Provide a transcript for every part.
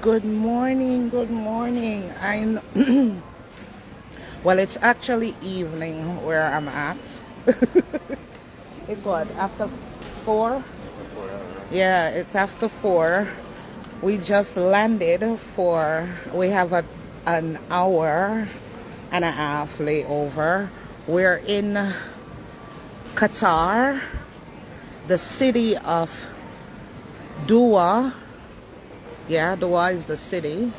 Good morning, good morning. Well, it's actually evening where I'm at. It's what, after 4? Yeah, it's after 4. We just landed we have an hour and a half layover. We're in Qatar, the city of Doha. Yeah, Doha is the city.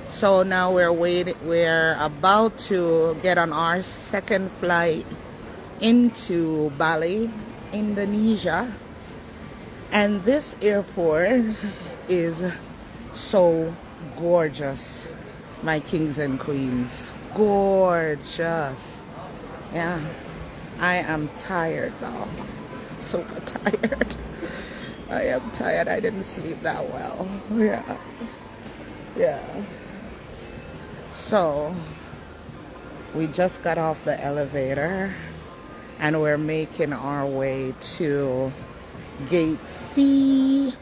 So now we're about to get on our second flight into Bali, Indonesia. And this airport is so gorgeous, my kings and queens. Gorgeous. Yeah, I am tired though. Super tired. I am tired. I didn't sleep that well. Yeah. So we just got off the elevator and we're making our way to gate C5.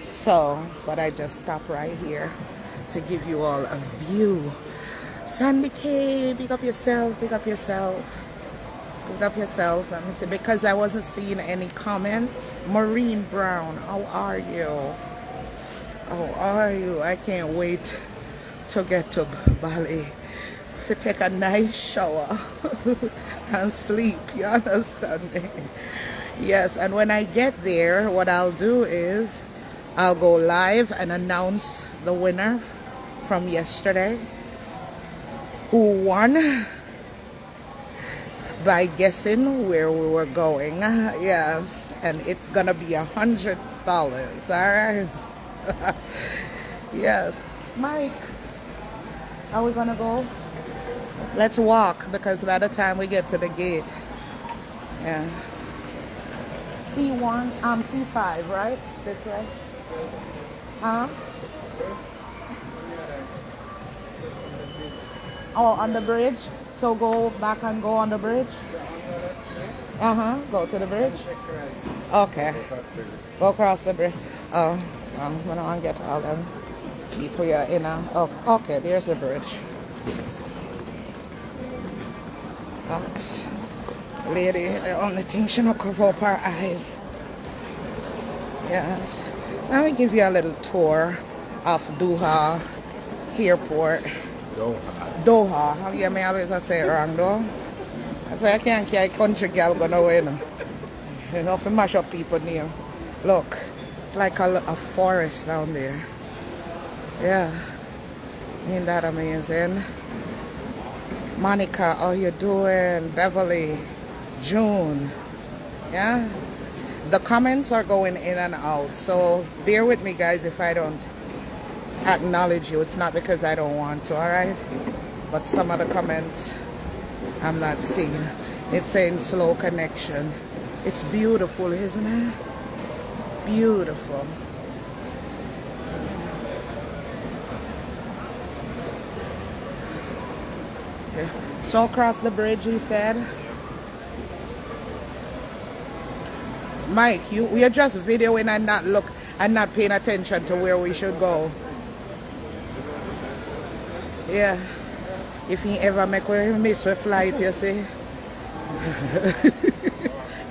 So, but I just stopped right here to give you all a view. Sandy K, big up yourself, big up yourself. Pick up yourself. Let me see, because I wasn't seeing any comments. Maureen Brown, how are you? How are you? I can't wait to get to Bali to take a nice shower and sleep. You understand me? Yes, and when I get there, what I'll do is I'll go live and announce the winner from yesterday who won by guessing where we were going. Yes, and it's gonna be $100. All right. Yes, Mike, are we gonna go? Let's walk, because by the time we get to the gate, yeah, C1, C5, right? This way. Huh? Oh, on the bridge. So go back and go on the bridge? Go to the bridge? Okay. Go across the bridge. Oh, we don't want to get all them people here in. Okay, there's the bridge. That's lady, the only thing she don't cover up her eyes. Yes. Let me give you a little tour of Doha Airport. Doha. How you may always say it wrong though? I say I can't carry country girl going away now. You know, to mash up people name. Look, it's like a forest down there. Yeah. Ain't that amazing? Monica, how you doing? Beverly, June. Yeah? The comments are going in and out, so bear with me guys if I don't acknowledge you. It's not because I don't want to, alright? But some of the comments I'm not seeing. It's saying slow connection. It's beautiful, isn't it? Beautiful. Okay. So across the bridge, he said. Mike, you're just videoing and not paying attention to where we should go. Yeah. If he ever make we miss a flight, you see.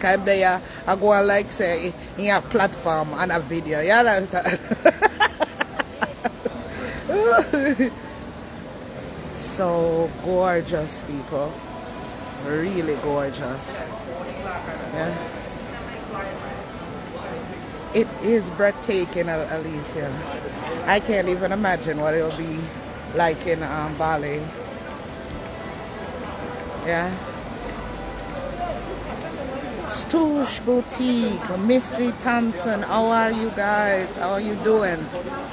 Cause there I go and like say in a platform and a video. Yeah, that's so gorgeous, people. Really gorgeous. Yeah. It is breathtaking, Alicia. I can't even imagine what it'll be like in Bali. Yeah. Stoosh Boutique, Missy Thompson, how are you guys? How are you doing?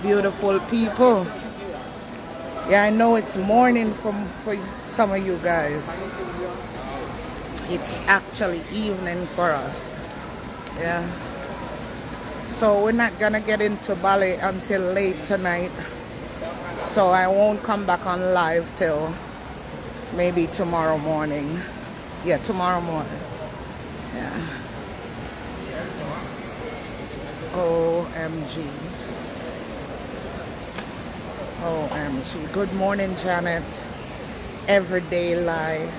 Beautiful people. Yeah, I know it's morning for some of you guys. It's actually evening for us. Yeah. So we're not gonna get into Bali until late tonight. So I won't come back on live till maybe tomorrow morning. Yeah, tomorrow morning. Yeah. OMG. OMG. Good morning, Janet. Everyday life.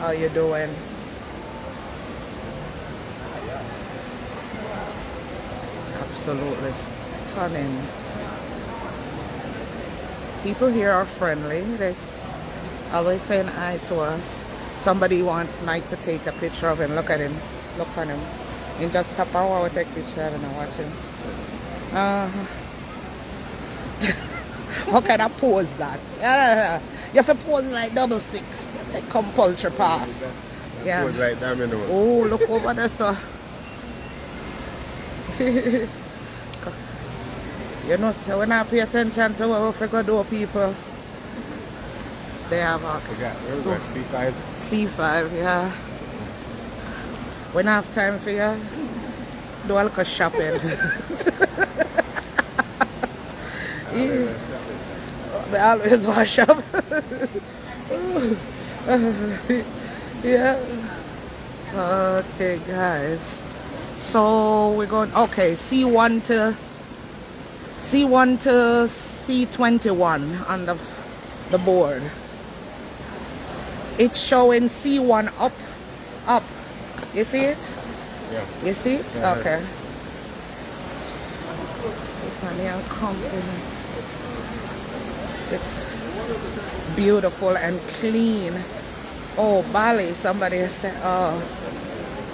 How you doing? Absolutely stunning. People here are friendly. They're always saying hi to us. Somebody wants Mike to take a picture of him. Look at him. Look on him. And just tap our take a picture and watch him. How can I pose that? You have to pose like 66. Take compulsory pass. Yeah. Pose like that, oh, look over there, sir. You know, so when I pay attention to what we go do, people, they have a C5. C5, yeah. When I have time for you, do a little shopping. Yeah. They always wash up. Yeah. Okay, guys. So we're going. Okay, C1 to C21 on the board. It's showing C1 up. You see it? Yeah. You see it? Yeah. Okay. It's beautiful and clean. Oh, Bali, somebody said, oh,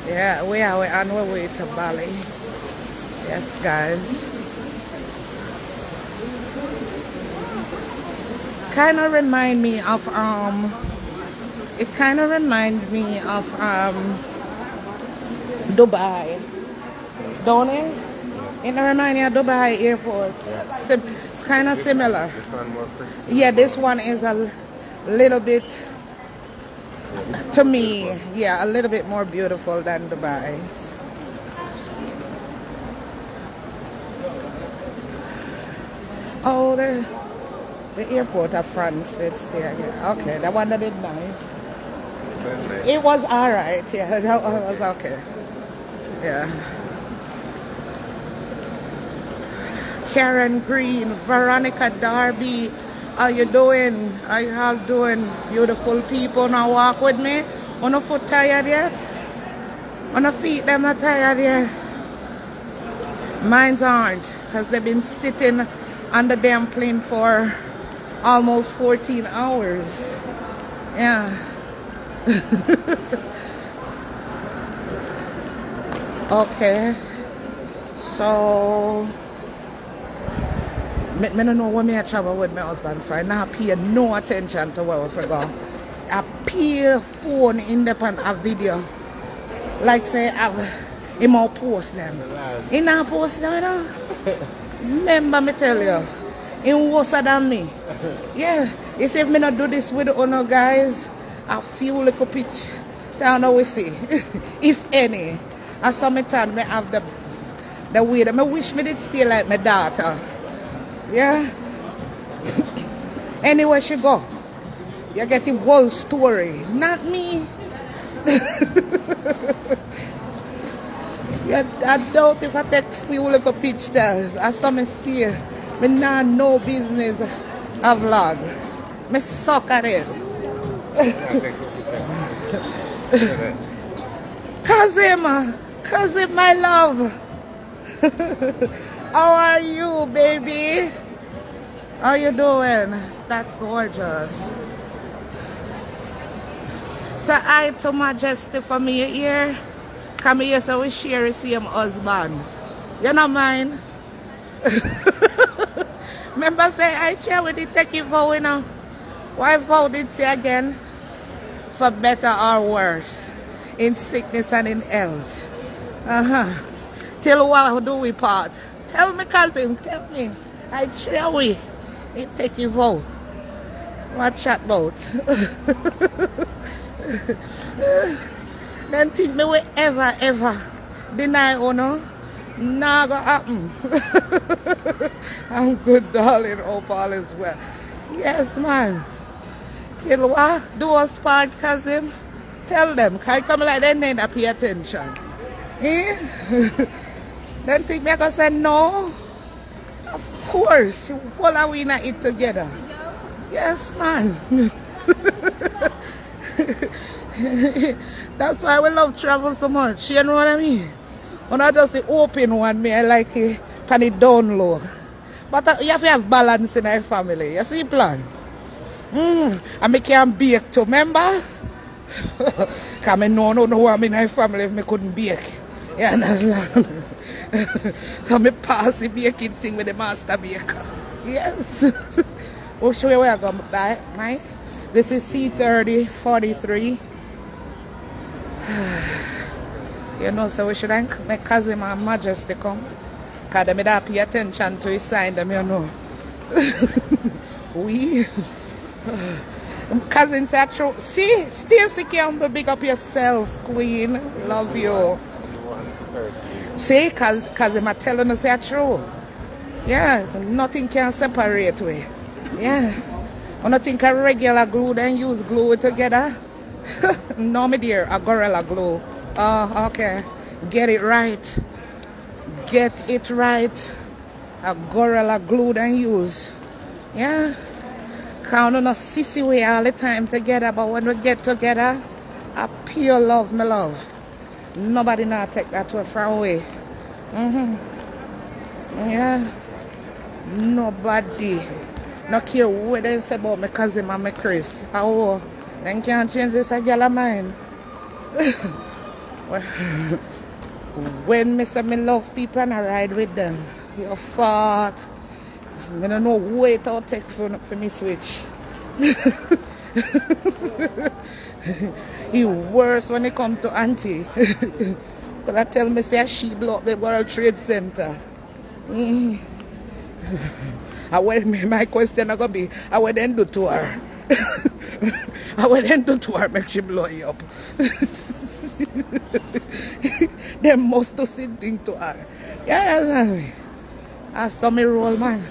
yeah, we are on our way to Bali. Yes, guys. Kind of remind me of, Dubai, don't it? It reminds me of Dubai airport. Yeah. It's kind of similar. This one more pretty. Yeah, this one is a little bit, to me, yeah, a little bit more beautiful than Dubai. Oh, the airport of France, it's there. Yeah. Okay, the one that did nice. It was alright, yeah, that one was okay. Yeah. Karen Green, Veronica Darby, how you doing? How you all doing? Beautiful people, now walk with me. On the foot tired yet? On the feet them not tired yet? Mines aren't, because they've been sitting on the damn plane for almost 14 hours. Yeah. Okay. So I don't know what I travel with my husband for. I not pay no attention to where we go. I pay phone in the pan a video. Like say he might post them. He not post them, you know. Remember me tell you, he worse than me. Yeah. You see if me not do this with the owner guys, a few little pitch down how we see. If any. And some time me have the way that I wish me did stay like my daughter. Yeah. Anywhere she go, you get the whole story, not me. Yeah, I doubt if I take few little pictures, I saw me stay. Me not no business a vlog. Me suck at it. Cousin, my love. How are you, baby? How you doing? That's gorgeous. So I to Majesty for me here. Come here so we share the same husband. You know mine? Remember say I share with the techie vow, you know? Why vow did say again? For better or worse. In sickness and in health. Till what do we part? Tell me, cousin, tell me. I share we. It take you vote. What chat about? Then think me will ever deny honor. Nah go happen. I'm good, darling. Hope all is well. Yes, man. Till what? Do us part, cousin. Tell them. Can I come like they need to pay attention? Eh? Then think me I go say no. Of course. All are we not eat together. Yes, man. That's why we love travel so much. You know what I mean? When I just the open one, me I like it pan it down low. But you have to have balance in our family. You see plan? And me can bake too, remember? Because I know I'm in our family if me couldn't bake. You understand? So me pass the baking thing with the master baker. Yes. We'll show you where I go by, Mike. This is C3043. You know, so we should thank my cousin and Majesty come. Because they don't pay attention to his sign, them, you know. We. Cousin said, true. See, Stacey Campbell, big up yourself, Queen. Love you. See, because I'm telling us it's true. Yes, nothing can separate we. Yeah. I don't think a regular glue then use glue together. No, my dear, a gorilla glue. Oh, okay. Get it right. Get it right. A gorilla glue then use. Yeah. Count on a sissy way all the time together, but when we get together, a pure love, my love. Nobody now take that away from away. Yeah. Nobody. No care what they say about my cousin and my Chris. How then can't change this a girl of mine. When Mr. Me love people and I ride with them, you fart. I don't know wait I'll take for me switch. He worse when it come to auntie. But I tell me say she blow up the World Trade Center. My question is going to be, I will then do to her. I will then do to her, make she blow you up. They must do something to her. Yeah, I saw me roll, man.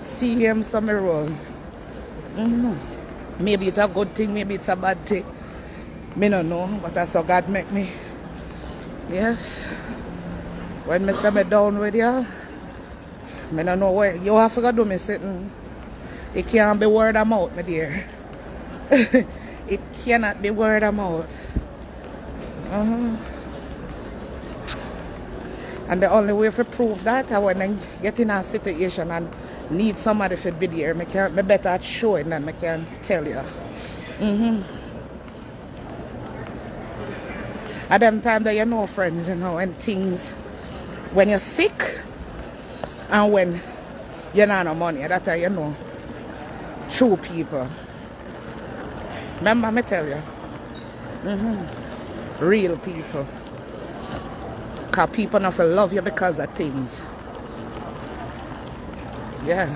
See him, saw me roll. Maybe it's a good thing, maybe it's a bad thing. Me don't know, but that's how God make me. Yes. When me say me down with you, I don't know where you have to do me sitting. It can't be word of mouth, my dear. It cannot be word of mouth. And the only way to prove that, I when I get in a situation and need somebody to be there, I better at showing than I can tell you. At them time that you know friends, you know, and things, when you're sick and when you don't have no money, that's how you know true people. Remember me tell you? Real people. Because people not love you because of things. Yeah.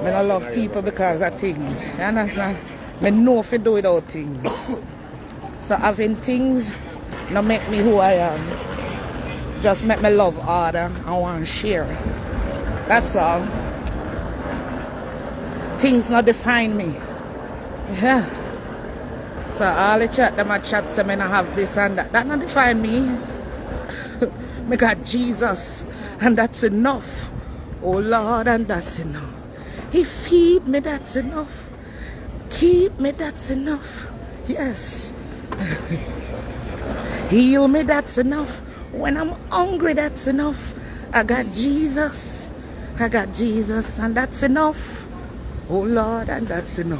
I don't love people because of things. You understand? I know if you do without things. So having things not make me who I am. Just make me love harder and want to share. That's all. Things not define me. Yeah. So all the chat them a chat say me not have this and that. That not define me. Me got Jesus and that's enough. Oh Lord, and that's enough. He feed me, that's enough. Keep me, that's enough. Yes. Heal me, that's enough. When I'm hungry, that's enough. I got Jesus. I got Jesus and that's enough. Oh Lord, and that's enough.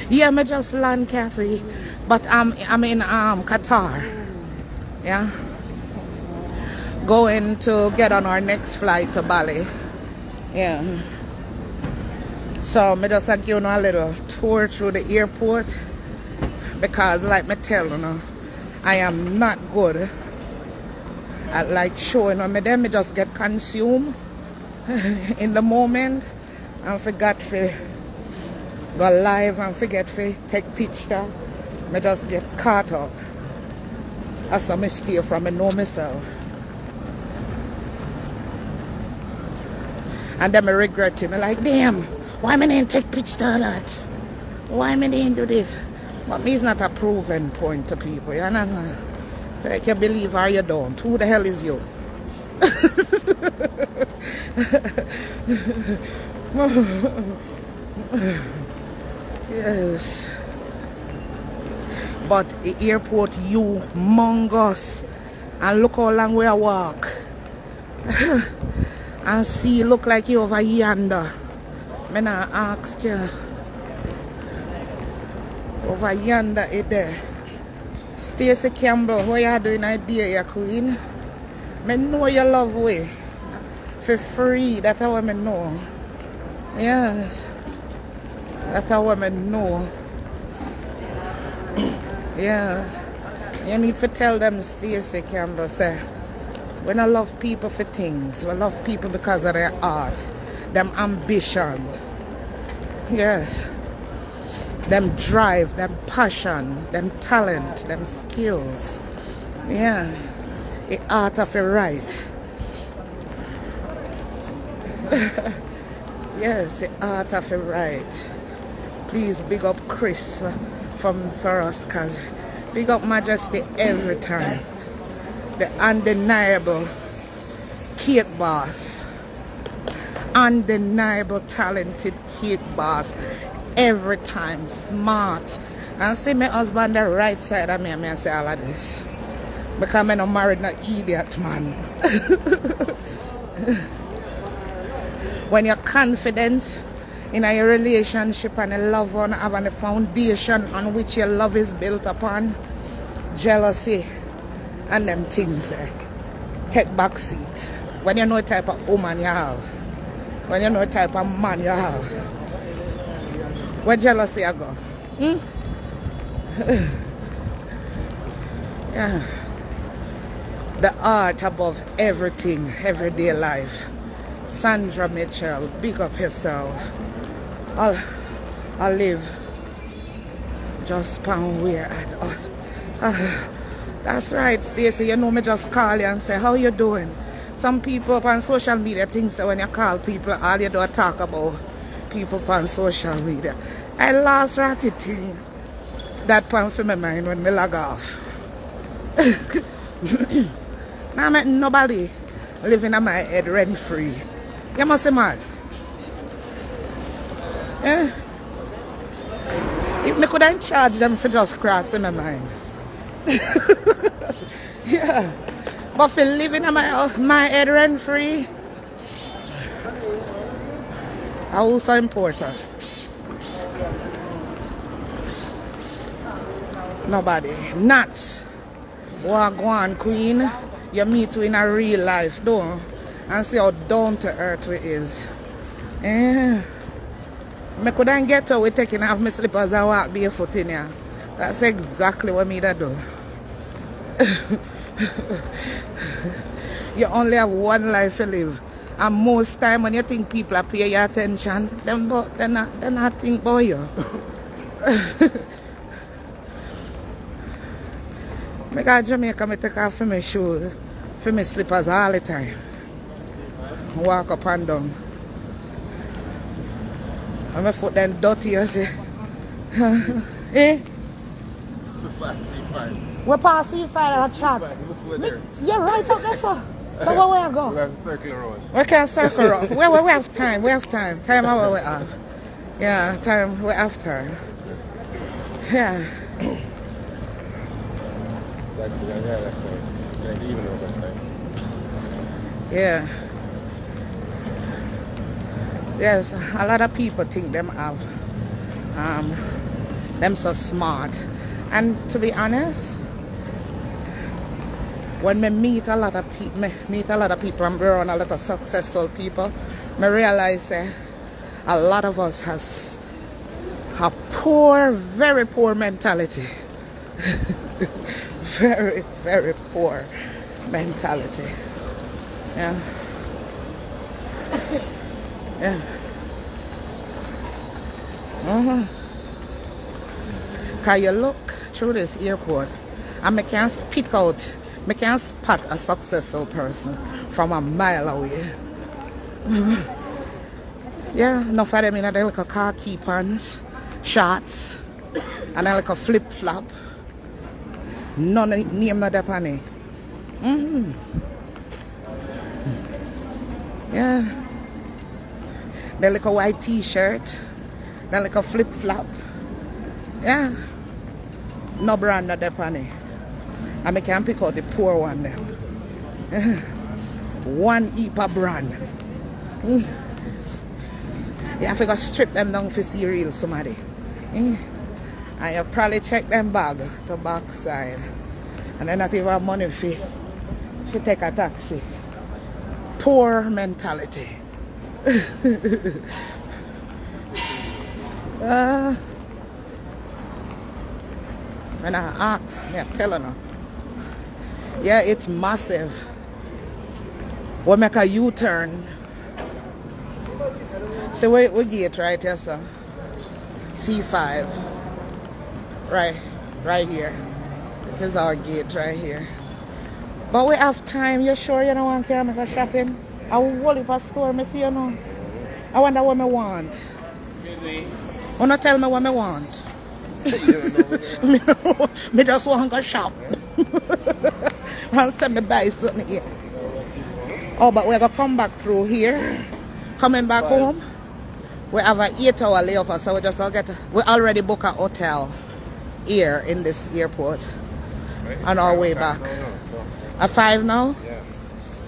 Yeah, me just land, Kathy. But I'm in Qatar. Yeah. Going to get on our next flight to Bali. Yeah. So me just give you a little tour through the airport. Because like me tell you, I am not good at like showing on me. Then me just get consumed in the moment and forgot to go live and forget to take picture. Me just get caught up. That's a mistake from me know myself. And then I regret it. I'm like, damn, why me didn't take picture of that? Why me didn't do this? But me is not a proven point to people, you understand? Like you believe or you don't. Who the hell is you? Yes. But the airport humongous. And look how long we walk. And see, look like you over yonder. Me not ask you. Over yonder it there. Stacey Campbell, what you doing idea, your queen? Me know you love way. For free, that's how I know. Yes. That's how I know. Yeah. You need to tell them, Stacey Campbell, say, we don't love people for things. We love people because of their art, them ambition. Yes. Them drive, them passion, them talent, them skills. Yeah. The art of a right. Yes, the art of a right. Please big up Chris for us, cause big up Majesty every time. The undeniable cake boss. Undeniable talented cake boss. Every time smart. And see my husband the right side of me and I say all of this. Because I'm not married no idiot man. When you're confident in your relationship and a love one having a foundation on which your love is built upon, jealousy and them things take back seat. When you know the type of woman you have, when you know the type of man you have, where jealousy I go? Yeah. The art above everything, everyday life. Sandra Mitchell, big up yourself. I'll live just pound where at. That's right, Stacey. You know me just call you and say, how you doing? Some people on social media think so when you call people, all you do is talk about people on social media. I lost ratty thing that point for my mind when me log off. Now I'm nobody living in my head rent free. You must say mad. Eh? If me couldn't charge them for just crossing my mind. Yeah. But for living in my head rent free, also important. Nobody. Nuts. Wagwan queen. You meet in a real life, though. And see how down to earth we is. Yeah. I couldn't get away taking off my slippers and walk barefoot in here. That's exactly what me that do. You only have one life to live. And most time when you think people are paying your attention, they're not think about you. I go to Jamaica, I take off for my shoes, for my slippers all the time. Walk up and down. And my foot then dirty, I say. Eh? We're past C5 at chat. You're right up there, sir. So where we go? We have to circle around. We can circle around. We have time. We have time. Time how we have. Yeah, time. We have time. Yeah. Yeah. There's a lot of people think them have them so smart. And to be honest, when me meet a lot of people, and around a lot of successful people, I realize a lot of us has a poor, very poor mentality. Very, very poor mentality. Yeah. Yeah. Cause you look through this airport and I can't pick out, I can't spot a successful person from a mile away. Yeah, enough of them in there like a khaki pants, shorts, and then like a flip flop. None name not that funny. Yeah. The little white t-shirt. The little flip-flop. Yeah. No brand not there on it. And I can pick out the poor one then. One heap of brand. You have to go strip them down for see real somebody. And you probably check them bag to backside. And then not even have money for take a taxi. Poor mentality. When I ask, me I tell her. Yeah, it's massive. We make a U-turn. So we gate right here, sir. C5. Right here. This is our gate right here. But we have time. You sure you don't want to go shopping? I will leave a store, I see you know. I wonder what I want. You not tell me what I want. Me just want to go shop. I'll send me buy something here. Oh, but we're going to come back through here. Coming back home. We have an 8-hour layover, so we just we already booked a hotel here in this airport. Right. On our way back. At 5 now? Yeah.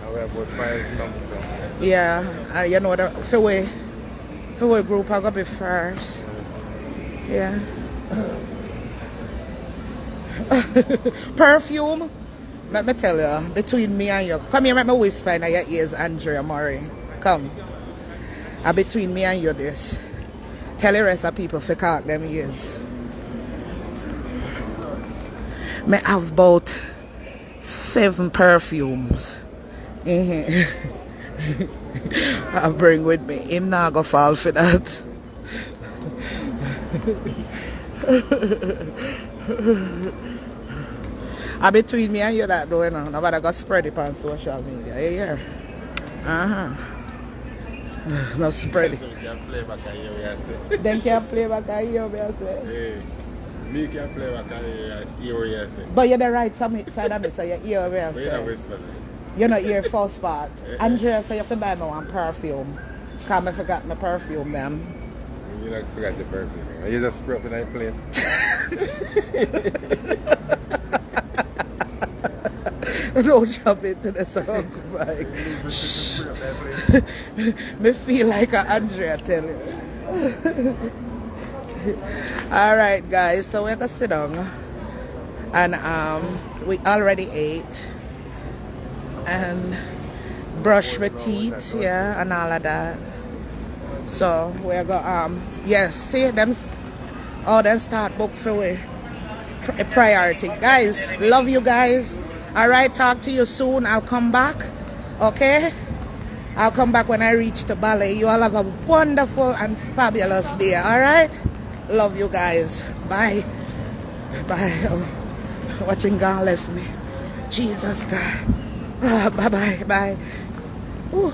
Now we're about 5 something. Yeah. You know, the freeway group are going to be first. Yeah. Perfume. Let me tell you, between me and you. Come here, let me whisper in your ears, Andrea Murray. Come. Between me and you, this. Tell the rest of people to cock them ears. I have about 7 perfumes. I bring with me. Him not gonna fall for that. Between me and you that though, you know. Nobody got spread it on social media. Yeah. No spread it. So we can play back and hear what I say. Them can play back and hear what I say. Hey, me can play back and hear what I say. But you're the right side of me, so you hear what I But you say. don't whisper. You know your first part. Andrea, so you have to buy me one perfume. Because I forgot my perfume them. You don't forget your perfume. You just spray up in that plane. Don't jump into the song, Mike. Me feel like a Andrea tell you. Alright guys, so we're gonna sit down. And we already ate. And brush my teeth, yeah, and all of that. So we're gonna yes, see them start book for we a priority. Guys, love you guys. Alright, talk to you soon. I'll come back. Okay? I'll come back when I reach the ballet. You all have a wonderful and fabulous day. Alright? Love you guys. Bye. Bye. Oh, watching God left me. Jesus God. Bye bye. Bye. Ooh.